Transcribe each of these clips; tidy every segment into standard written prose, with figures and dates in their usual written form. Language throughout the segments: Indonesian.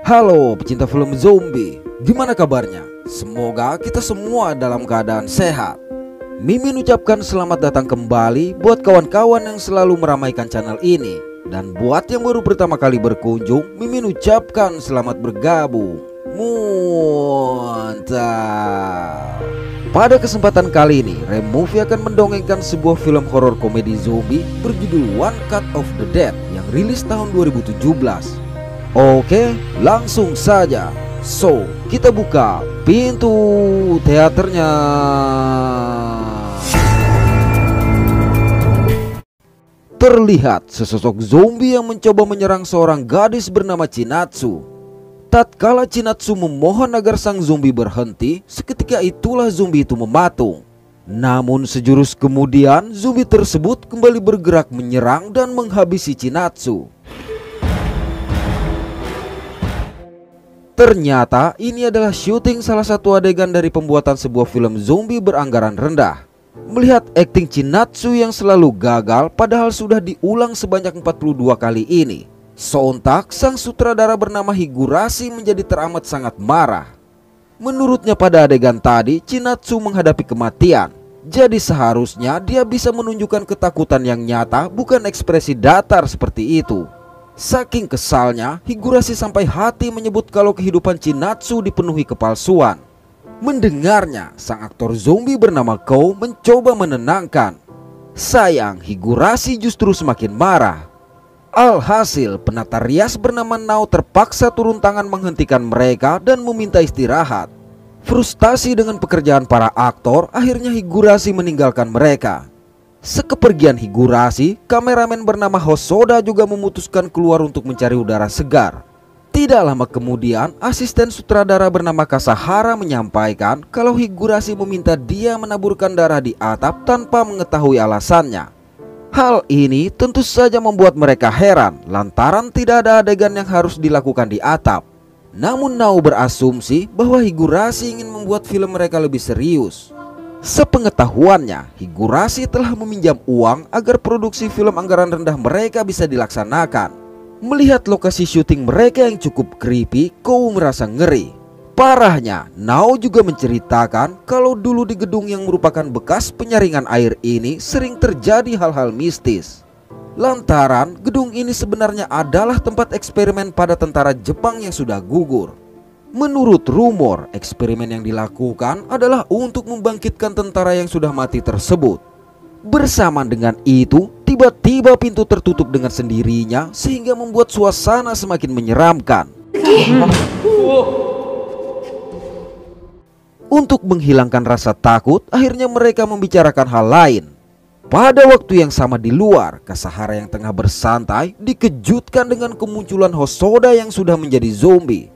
Halo pecinta film zombie, gimana kabarnya? Semoga kita semua dalam keadaan sehat. Mimin ucapkan selamat datang kembali buat kawan-kawan yang selalu meramaikan channel ini. Dan buat yang baru pertama kali berkunjung, Mimin ucapkan selamat bergabung. Mantap. Pada kesempatan kali ini, Removie akan mendongengkan sebuah film horor komedi zombie berjudul One Cut of the Dead yang rilis tahun 2017. Oke, langsung saja. So, kita buka pintu teaternya. Terlihat sesosok zombie yang mencoba menyerang seorang gadis bernama Chinatsu. Tatkala Chinatsu memohon agar sang zombie berhenti, seketika itulah zombie itu mematung. Namun sejurus kemudian, zombie tersebut kembali bergerak menyerang dan menghabisi Chinatsu. Ternyata ini adalah syuting salah satu adegan dari pembuatan sebuah film zombie beranggaran rendah. Melihat akting Chinatsu yang selalu gagal padahal sudah diulang sebanyak 42 kali ini, sontak sang sutradara bernama Higurashi menjadi teramat sangat marah. Menurutnya pada adegan tadi Chinatsu menghadapi kematian. Jadi seharusnya dia bisa menunjukkan ketakutan yang nyata, bukan ekspresi datar seperti itu. Saking kesalnya, Higurashi sampai hati menyebut kalau kehidupan Chinatsu dipenuhi kepalsuan. Mendengarnya, sang aktor zombie bernama Kou mencoba menenangkan. Sayang, Higurashi justru semakin marah. Alhasil, penata rias bernama Nao terpaksa turun tangan menghentikan mereka dan meminta istirahat. Frustasi dengan pekerjaan para aktor, akhirnya Higurashi meninggalkan mereka. Sekepergian Higurashi, kameramen bernama Hosoda juga memutuskan keluar untuk mencari udara segar. Tidak lama kemudian, asisten sutradara bernama Kasahara menyampaikan kalau Higurashi meminta dia menaburkan darah di atap tanpa mengetahui alasannya. Hal ini tentu saja membuat mereka heran lantaran tidak ada adegan yang harus dilakukan di atap. Namun Nao berasumsi bahwa Higurashi ingin membuat film mereka lebih serius. Sepengetahuannya, Higurashi telah meminjam uang agar produksi film anggaran rendah mereka bisa dilaksanakan. Melihat lokasi syuting mereka yang cukup creepy, Kou merasa ngeri. Parahnya, Nao juga menceritakan kalau dulu di gedung yang merupakan bekas penyaringan air ini sering terjadi hal-hal mistis. Lantaran gedung ini sebenarnya adalah tempat eksperimen pada tentara Jepang yang sudah gugur. Menurut rumor, eksperimen yang dilakukan adalah untuk membangkitkan tentara yang sudah mati tersebut. Bersamaan dengan itu, tiba-tiba pintu tertutup dengan sendirinya sehingga membuat suasana semakin menyeramkan. Untuk menghilangkan rasa takut, akhirnya mereka membicarakan hal lain. Pada waktu yang sama di luar, Kasahara yang tengah bersantai dikejutkan dengan kemunculan Hosoda yang sudah menjadi zombie.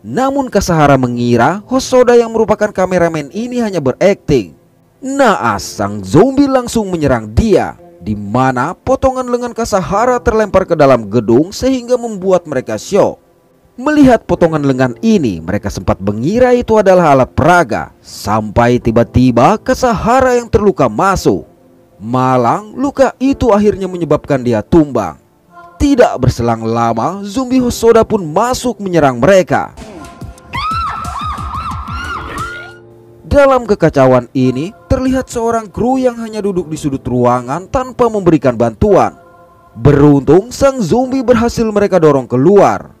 Namun Kasahara mengira Hosoda yang merupakan kameramen ini hanya berakting. Naas, sang zombie langsung menyerang dia, di mana potongan lengan Kasahara terlempar ke dalam gedung sehingga membuat mereka syok. Melihat potongan lengan ini, mereka sempat mengira itu adalah alat peraga, sampai tiba-tiba Kasahara yang terluka masuk. Malang, luka itu akhirnya menyebabkan dia tumbang. Tidak berselang lama, zombie Hosoda pun masuk menyerang mereka. Dalam kekacauan ini, terlihat seorang kru yang hanya duduk di sudut ruangan tanpa memberikan bantuan. Beruntung, sang zombie berhasil mereka dorong keluar.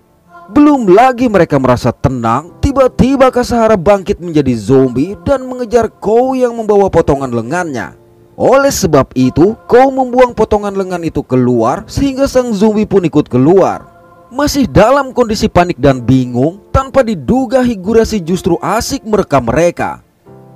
Belum lagi mereka merasa tenang, tiba-tiba Kasahara bangkit menjadi zombie dan mengejar Kou yang membawa potongan lengannya. Oleh sebab itu, Kou membuang potongan lengan itu keluar sehingga sang zombie pun ikut keluar. Masih dalam kondisi panik dan bingung, tanpa diduga Higurashi justru asik merekam mereka.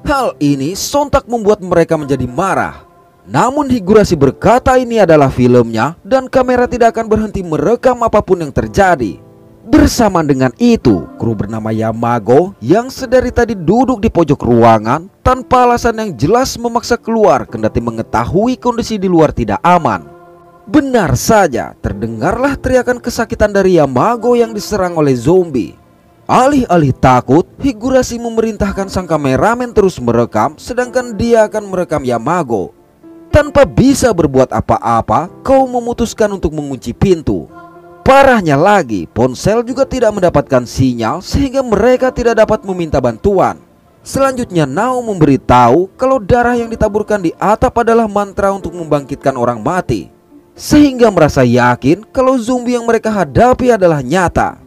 Hal ini sontak membuat mereka menjadi marah. Namun Higurashi berkata ini adalah filmnya dan kamera tidak akan berhenti merekam apapun yang terjadi. Bersamaan dengan itu, kru bernama Yamago yang sedari tadi duduk di pojok ruangan tanpa alasan yang jelas memaksa keluar kendati mengetahui kondisi di luar tidak aman. Benar saja, terdengarlah teriakan kesakitan dari Yamago yang diserang oleh zombie. Alih-alih takut, Higurashi memerintahkan sang kameramen terus merekam, sedangkan dia akan merekam Yamago. Tanpa bisa berbuat apa-apa, Kou memutuskan untuk mengunci pintu. Parahnya lagi, ponsel juga tidak mendapatkan sinyal sehingga mereka tidak dapat meminta bantuan. Selanjutnya Nao memberitahu kalau darah yang ditaburkan di atap adalah mantra untuk membangkitkan orang mati, sehingga merasa yakin kalau zombie yang mereka hadapi adalah nyata.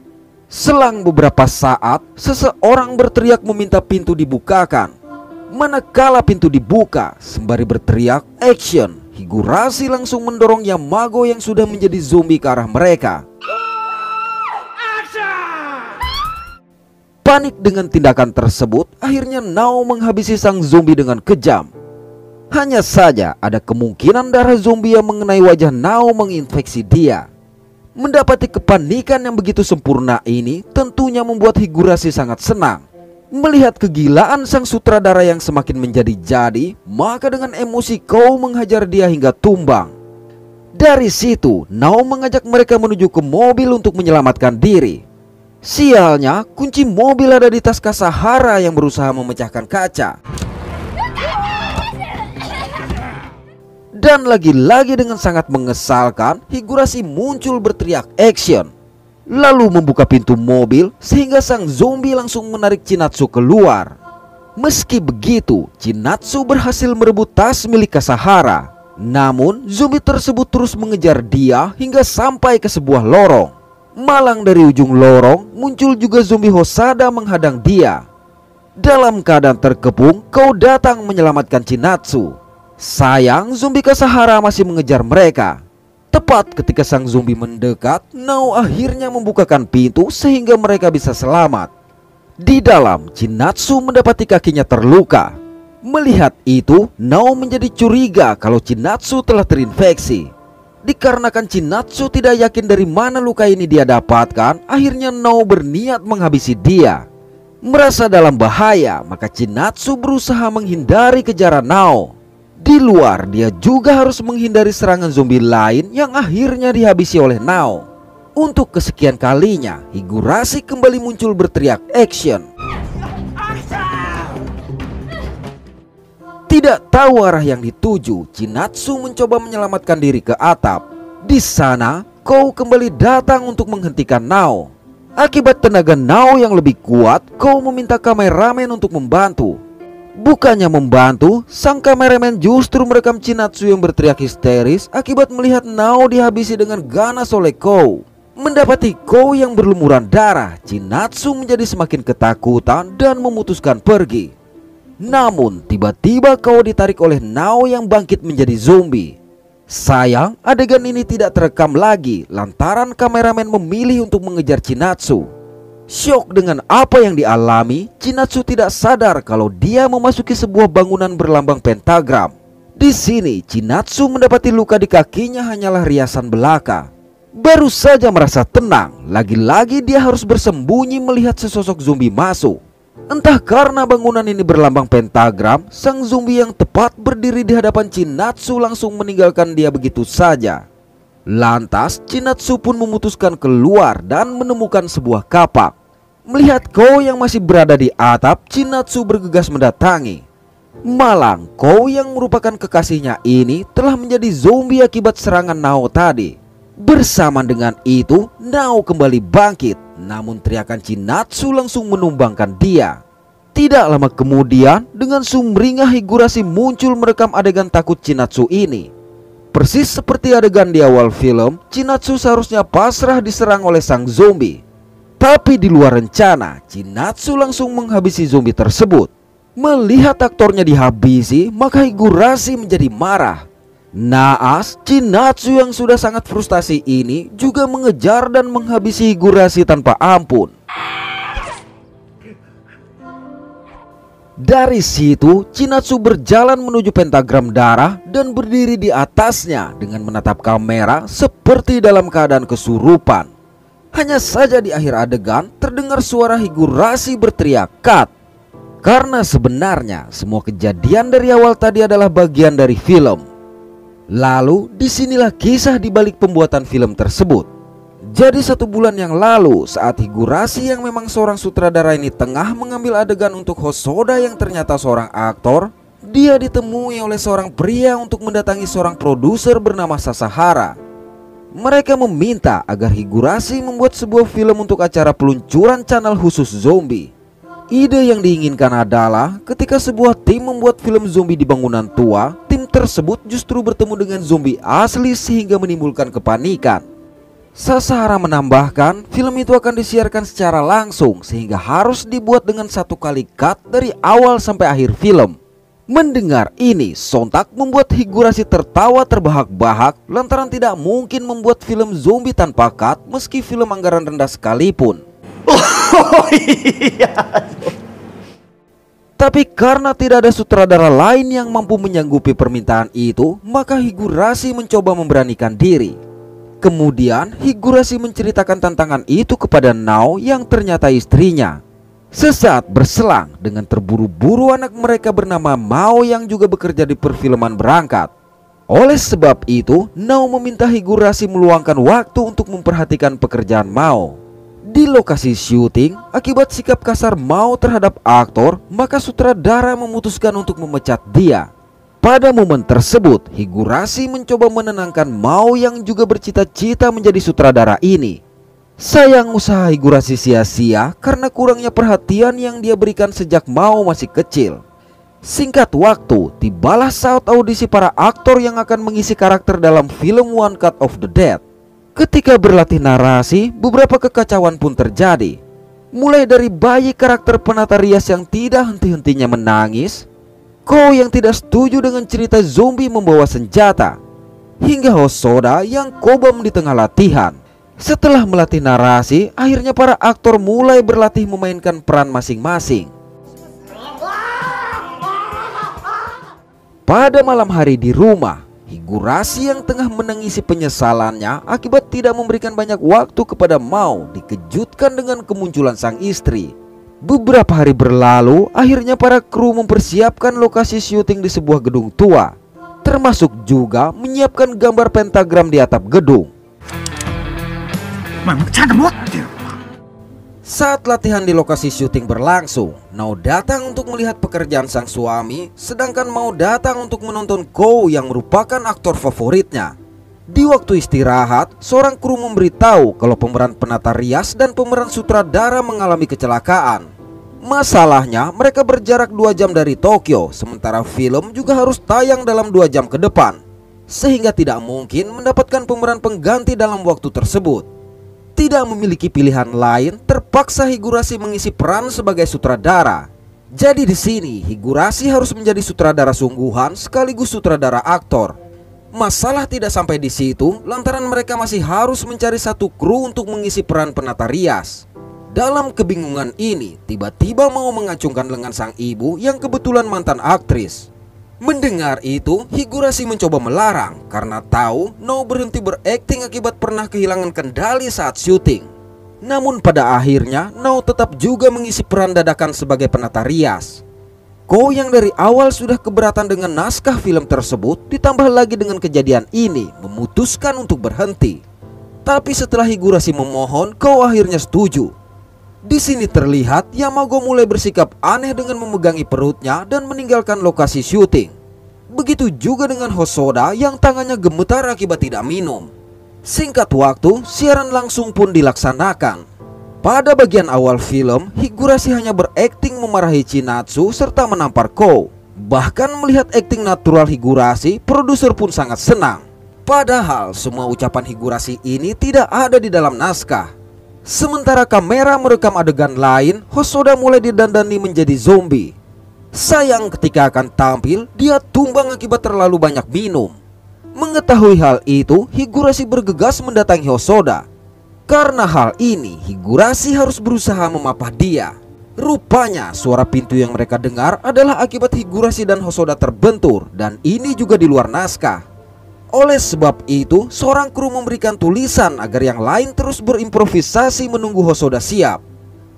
Selang beberapa saat, seseorang berteriak meminta pintu dibukakan. Manakala pintu dibuka, sembari berteriak action, Higurashi langsung mendorong Yamago yang sudah menjadi zombie ke arah mereka. Panik dengan tindakan tersebut, akhirnya Nao menghabisi sang zombie dengan kejam. Hanya saja ada kemungkinan darah zombie yang mengenai wajah Nao menginfeksi dia. Mendapati kepanikan yang begitu sempurna ini tentunya membuat Higurashi sangat senang. Melihat kegilaan sang sutradara yang semakin menjadi-jadi, maka dengan emosi Kou menghajar dia hingga tumbang. Dari situ, Nao mengajak mereka menuju ke mobil untuk menyelamatkan diri. Sialnya, kunci mobil ada di tas Kasahara yang berusaha memecahkan kaca. Dan lagi-lagi dengan sangat mengesalkan, Higurashi muncul berteriak action, lalu membuka pintu mobil sehingga sang zombie langsung menarik Chinatsu keluar. Meski begitu, Chinatsu berhasil merebut tas milik Kasahara. Namun zombie tersebut terus mengejar dia hingga sampai ke sebuah lorong. Malang dari ujung lorong muncul juga zombie Hosada menghadang dia. Dalam keadaan terkepung, Kou datang menyelamatkan Chinatsu. Sayang, zombie Kasahara masih mengejar mereka. Tepat ketika sang zombie mendekat, Nao akhirnya membukakan pintu sehingga mereka bisa selamat. Di dalam, Chinatsu mendapati kakinya terluka. Melihat itu, Nao menjadi curiga kalau Chinatsu telah terinfeksi. Dikarenakan Chinatsu tidak yakin dari mana luka ini dia dapatkan, akhirnya Nao berniat menghabisi dia. Merasa dalam bahaya, maka Chinatsu berusaha menghindari kejaran Nao. Di luar, dia juga harus menghindari serangan zombie lain yang akhirnya dihabisi oleh Nao. Untuk kesekian kalinya, Higurashi kembali muncul berteriak action. Tidak tahu arah yang dituju, Chinatsu mencoba menyelamatkan diri ke atap. Di sana, Kou kembali datang untuk menghentikan Nao. Akibat tenaga Nao yang lebih kuat, Kou meminta kameramen untuk membantu. Bukannya membantu, sang kameramen justru merekam Chinatsu yang berteriak histeris akibat melihat Nao dihabisi dengan ganas oleh Kou. Mendapati Kou yang berlumuran darah, Chinatsu menjadi semakin ketakutan dan memutuskan pergi. Namun tiba-tiba Kou ditarik oleh Nao yang bangkit menjadi zombie. Sayang, adegan ini tidak terekam lagi lantaran kameramen memilih untuk mengejar Chinatsu. Syok dengan apa yang dialami, Chinatsu tidak sadar kalau dia memasuki sebuah bangunan berlambang pentagram. Di sini, Chinatsu mendapati luka di kakinya hanyalah riasan belaka. Baru saja merasa tenang, lagi-lagi dia harus bersembunyi melihat sesosok zombie masuk. Entah karena bangunan ini berlambang pentagram, sang zombie yang tepat berdiri di hadapan Chinatsu langsung meninggalkan dia begitu saja. Lantas, Chinatsu pun memutuskan keluar dan menemukan sebuah kapak. Melihat Kou yang masih berada di atap, Chinatsu bergegas mendatangi. Malang, Kou yang merupakan kekasihnya ini telah menjadi zombie akibat serangan Nao tadi. Bersamaan dengan itu, Nao kembali bangkit, namun teriakan Chinatsu langsung menumbangkan dia. Tidak lama kemudian, dengan sumringah Higurashi muncul merekam adegan takut Chinatsu ini. Persis seperti adegan di awal film, Chinatsu seharusnya pasrah diserang oleh sang zombie. Tapi di luar rencana, Chinatsu langsung menghabisi zombie tersebut. Melihat aktornya dihabisi, maka Higurashi menjadi marah. Naas, Chinatsu yang sudah sangat frustasi ini juga mengejar dan menghabisi Higurashi tanpa ampun. Dari situ, Chinatsu berjalan menuju pentagram darah dan berdiri di atasnya dengan menatap kamera seperti dalam keadaan kesurupan. Hanya saja di akhir adegan terdengar suara Higurashi berteriak "cut". Karena sebenarnya semua kejadian dari awal tadi adalah bagian dari film. Lalu disinilah kisah di balik pembuatan film tersebut. Jadi 1 bulan yang lalu, saat Higurashi yang memang seorang sutradara ini tengah mengambil adegan untuk Hosoda yang ternyata seorang aktor, dia ditemui oleh seorang pria untuk mendatangi seorang produser bernama Sasahara. Mereka meminta agar Higurashi membuat sebuah film untuk acara peluncuran channel khusus zombie. Ide yang diinginkan adalah ketika sebuah tim membuat film zombie di bangunan tua, tim tersebut justru bertemu dengan zombie asli sehingga menimbulkan kepanikan. Sasahara menambahkan, film itu akan disiarkan secara langsung sehingga harus dibuat dengan satu kali cut dari awal sampai akhir film. Mendengar ini, sontak membuat Higurashi tertawa terbahak-bahak lantaran tidak mungkin membuat film zombie tanpa cut meski film anggaran rendah sekalipun. Oh iya. Tapi karena tidak ada sutradara lain yang mampu menyanggupi permintaan itu, maka Higurashi mencoba memberanikan diri. Kemudian Higurashi menceritakan tantangan itu kepada Nao yang ternyata istrinya. Sesaat berselang, dengan terburu-buru anak mereka bernama Mao yang juga bekerja di perfilman berangkat. Oleh sebab itu, Nao meminta Higurashi meluangkan waktu untuk memperhatikan pekerjaan Mao. Di lokasi syuting, akibat sikap kasar Mao terhadap aktor, maka sutradara memutuskan untuk memecat dia. Pada momen tersebut, Higurashi mencoba menenangkan Mao yang juga bercita-cita menjadi sutradara ini. Sayang usaha Higurashi sia-sia karena kurangnya perhatian yang dia berikan sejak Mao masih kecil. Singkat waktu, tibalah saat audisi para aktor yang akan mengisi karakter dalam film One Cut of the Dead. Ketika berlatih narasi, beberapa kekacauan pun terjadi. Mulai dari bayi karakter penata rias yang tidak henti-hentinya menangis, Kou yang tidak setuju dengan cerita zombie membawa senjata, hingga Hosoda yang kobam di tengah latihan. Setelah melatih narasi, akhirnya para aktor mulai berlatih memainkan peran masing-masing. Pada malam hari di rumah, Higurashi yang tengah menangisi penyesalannya akibat tidak memberikan banyak waktu kepada Mao dikejutkan dengan kemunculan sang istri. Beberapa hari berlalu, akhirnya para kru mempersiapkan lokasi syuting di sebuah gedung tua, termasuk juga menyiapkan gambar pentagram di atap gedung. Saat latihan di lokasi syuting berlangsung, Nao datang untuk melihat pekerjaan sang suami, sedangkan Mao datang untuk menonton Kou yang merupakan aktor favoritnya. Di waktu istirahat, seorang kru memberitahu kalau pemeran penata rias dan pemeran sutradara mengalami kecelakaan. Masalahnya, mereka berjarak 2 jam dari Tokyo, sementara film juga harus tayang dalam 2 jam ke depan, sehingga tidak mungkin mendapatkan pemeran pengganti dalam waktu tersebut. Tidak memiliki pilihan lain, terpaksa Higurashi mengisi peran sebagai sutradara. Jadi di sini Higurashi harus menjadi sutradara sungguhan sekaligus sutradara aktor. Masalah tidak sampai di situ lantaran mereka masih harus mencari satu kru untuk mengisi peran penata rias. Dalam kebingungan ini, tiba-tiba mau mengacungkan lengan sang ibu yang kebetulan mantan aktris. Mendengar itu, Higurashi mencoba melarang karena tahu Nao berhenti berakting akibat pernah kehilangan kendali saat syuting. Namun pada akhirnya, Nao tetap juga mengisi peran dadakan sebagai penata rias. Kou yang dari awal sudah keberatan dengan naskah film tersebut, ditambah lagi dengan kejadian ini, memutuskan untuk berhenti. Tapi setelah Higurashi memohon, Kou akhirnya setuju. Di sini terlihat Yamago mulai bersikap aneh dengan memegangi perutnya dan meninggalkan lokasi syuting. Begitu juga dengan Hosoda yang tangannya gemetar akibat tidak minum. Singkat waktu, siaran langsung pun dilaksanakan. Pada bagian awal film, Higurashi hanya berakting memarahi Chinatsu serta menampar Kou. Bahkan melihat akting natural Higurashi, produser pun sangat senang. Padahal semua ucapan Higurashi ini tidak ada di dalam naskah. Sementara kamera merekam adegan lain, Hosoda mulai didandani menjadi zombie. Sayang ketika akan tampil, dia tumbang akibat terlalu banyak minum. Mengetahui hal itu, Higurashi bergegas mendatangi Hosoda. Karena hal ini, Higurashi harus berusaha memapah dia. Rupanya suara pintu yang mereka dengar adalah akibat Higurashi dan Hosoda terbentur, dan ini juga di luar naskah. Oleh sebab itu, seorang kru memberikan tulisan agar yang lain terus berimprovisasi menunggu Hosoda siap.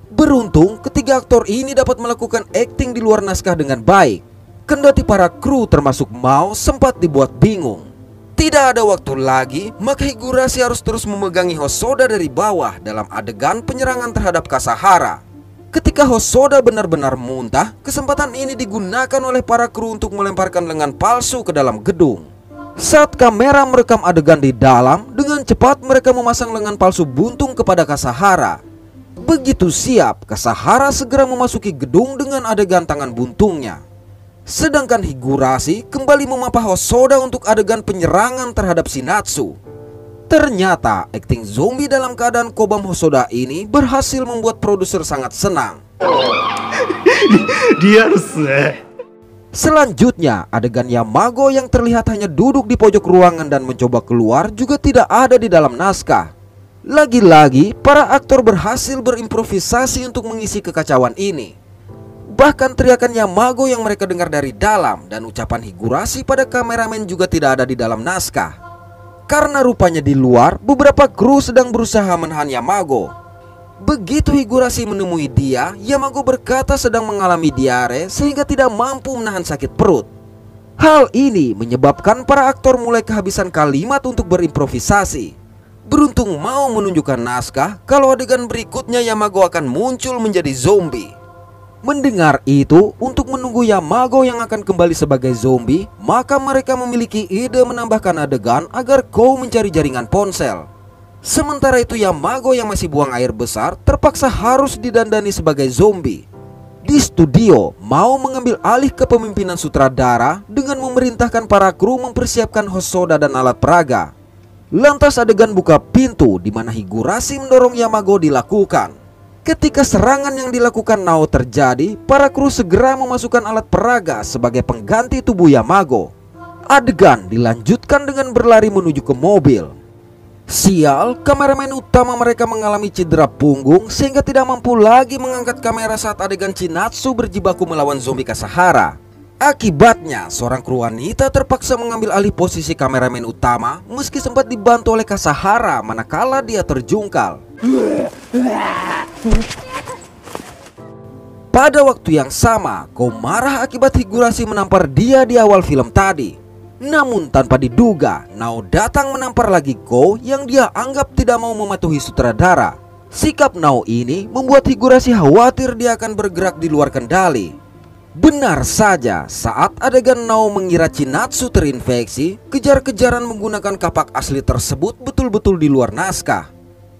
Beruntung, ketiga aktor ini dapat melakukan akting di luar naskah dengan baik. Kendati para kru termasuk Mao sempat dibuat bingung. Tidak ada waktu lagi, maka Higurashi harus terus memegangi Hosoda dari bawah dalam adegan penyerangan terhadap Kasahara. Ketika Hosoda benar-benar muntah, kesempatan ini digunakan oleh para kru untuk melemparkan lengan palsu ke dalam gedung. Saat kamera merekam adegan di dalam, dengan cepat mereka memasang lengan palsu buntung kepada Kasahara. Begitu siap, Kasahara segera memasuki gedung dengan adegan tangan buntungnya. Sedangkan Higurashi kembali memapah Hosoda untuk adegan penyerangan terhadap Shinatsu. Ternyata akting zombie dalam keadaan Kobam Hosoda ini berhasil membuat produser sangat senang. Dia harus. Selanjutnya, adegan Yamago yang terlihat hanya duduk di pojok ruangan dan mencoba keluar juga tidak ada di dalam naskah. Lagi-lagi, para aktor berhasil berimprovisasi untuk mengisi kekacauan ini. Bahkan teriakan Yamago yang mereka dengar dari dalam dan ucapan Higurashi pada kameramen juga tidak ada di dalam naskah. Karena rupanya di luar, beberapa kru sedang berusaha menahan Yamago. Begitu Higurashi menemui dia, Yamago berkata sedang mengalami diare sehingga tidak mampu menahan sakit perut. Hal ini menyebabkan para aktor mulai kehabisan kalimat untuk berimprovisasi. Beruntung mau menunjukkan naskah kalau adegan berikutnya Yamago akan muncul menjadi zombie. Mendengar itu, untuk menunggu Yamago yang akan kembali sebagai zombie, maka mereka memiliki ide menambahkan adegan agar Kou mencari jaringan ponsel. Sementara itu Yamago yang masih buang air besar terpaksa harus didandani sebagai zombie. Di studio mau mengambil alih kepemimpinan sutradara dengan memerintahkan para kru mempersiapkan Hosoda dan alat peraga. Lantas adegan buka pintu di mana Higurashi mendorong Yamago dilakukan. Ketika serangan yang dilakukan Nao terjadi, para kru segera memasukkan alat peraga sebagai pengganti tubuh Yamago. Adegan dilanjutkan dengan berlari menuju ke mobil. Sial, kameramen utama mereka mengalami cedera punggung sehingga tidak mampu lagi mengangkat kamera saat adegan Shinatsu berjibaku melawan zombie Kasahara. Akibatnya, seorang kru wanita terpaksa mengambil alih posisi kameramen utama meski sempat dibantu oleh Kasahara manakala dia terjungkal. Pada waktu yang sama, Kou marah akibat Higurashi menampar dia di awal film tadi. Namun tanpa diduga, Nao datang menampar lagi Kou yang dia anggap tidak mau mematuhi sutradara. Sikap Nao ini membuat Higurashi khawatir dia akan bergerak di luar kendali. Benar saja, saat adegan Nao mengira Shinatsu terinfeksi, kejar-kejaran menggunakan kapak asli tersebut betul-betul di luar naskah.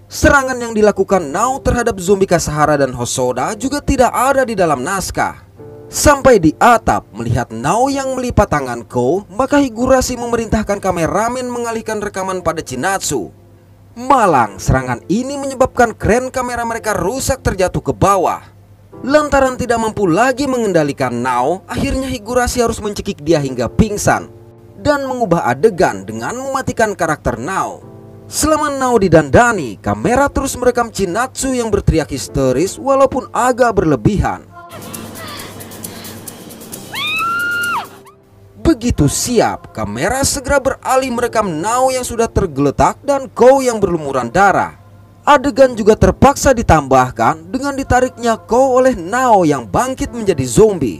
Serangan yang dilakukan Nao terhadap zombie Kasahara dan Hosoda juga tidak ada di dalam naskah. Sampai di atap melihat Nao yang melipat tangan Kou, maka Higurashi memerintahkan kameramen mengalihkan rekaman pada Shinatsu. Malang, serangan ini menyebabkan kren kamera mereka rusak terjatuh ke bawah. Lantaran tidak mampu lagi mengendalikan Nao, akhirnya Higurashi harus mencekik dia hingga pingsan dan mengubah adegan dengan mematikan karakter Nao. Selama Nao didandani, kamera terus merekam Shinatsu yang berteriak histeris walaupun agak berlebihan. Begitu siap, kamera segera beralih merekam Nao yang sudah tergeletak dan Kou yang berlumuran darah. Adegan juga terpaksa ditambahkan dengan ditariknya Kou oleh Nao yang bangkit menjadi zombie.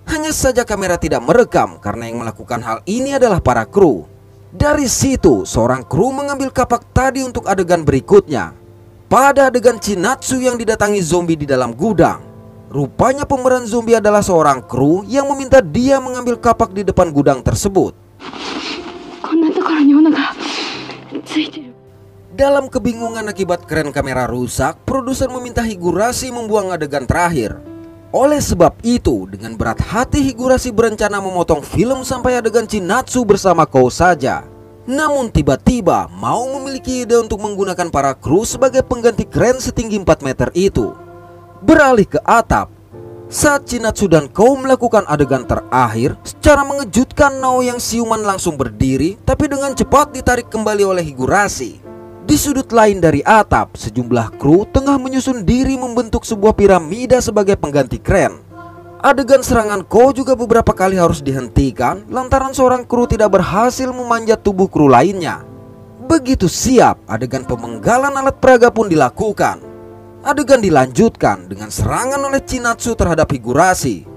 Hanya saja kamera tidak merekam karena yang melakukan hal ini adalah para kru. Dari situ, seorang kru mengambil kapak tadi untuk adegan berikutnya. Pada adegan Shinatsu yang didatangi zombie di dalam gudang, rupanya pemeran zombie adalah seorang kru yang meminta dia mengambil kapak di depan gudang tersebut. Dalam kebingungan akibat kren kamera rusak, produser meminta Higurashi membuang adegan terakhir. Oleh sebab itu, dengan berat hati Higurashi berencana memotong film sampai adegan Shinatsu bersama Kou saja. Namun tiba-tiba mau memiliki ide untuk menggunakan para kru sebagai pengganti kren setinggi 4 meter itu. Beralih ke atap, saat Shinatsu dan Kou melakukan adegan terakhir, secara mengejutkan Nao yang siuman langsung berdiri, tapi dengan cepat ditarik kembali oleh Higurashi. Di sudut lain dari atap, sejumlah kru tengah menyusun diri membentuk sebuah piramida sebagai pengganti kren. Adegan serangan Kou juga beberapa kali harus dihentikan lantaran seorang kru tidak berhasil memanjat tubuh kru lainnya. Begitu siap, adegan pemenggalan alat peraga pun dilakukan. Adegan dilanjutkan dengan serangan oleh Shinatsu terhadap Higurashi.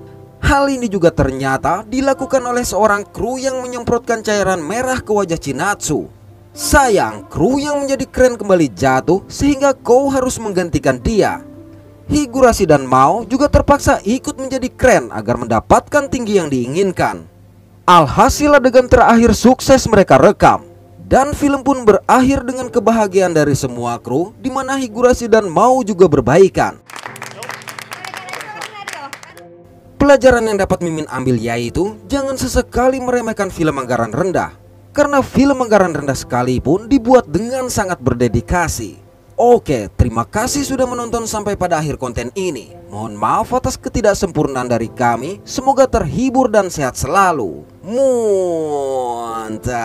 Hal ini juga ternyata dilakukan oleh seorang kru yang menyemprotkan cairan merah ke wajah Shinatsu. Sayang, kru yang menjadi kren kembali jatuh sehingga Kou harus menggantikan dia. Higurashi dan Mao juga terpaksa ikut menjadi kren agar mendapatkan tinggi yang diinginkan. Alhasil adegan terakhir sukses mereka rekam. Dan film pun berakhir dengan kebahagiaan dari semua kru, di mana Higurashi dan Mao juga berbaikan. Pelajaran yang dapat Mimin ambil yaitu jangan sesekali meremehkan film anggaran rendah. Karena film anggaran rendah sekalipun dibuat dengan sangat berdedikasi. Oke, terima kasih sudah menonton sampai pada akhir konten ini. Mohon maaf atas ketidaksempurnaan dari kami. Semoga terhibur dan sehat selalu. Mantap.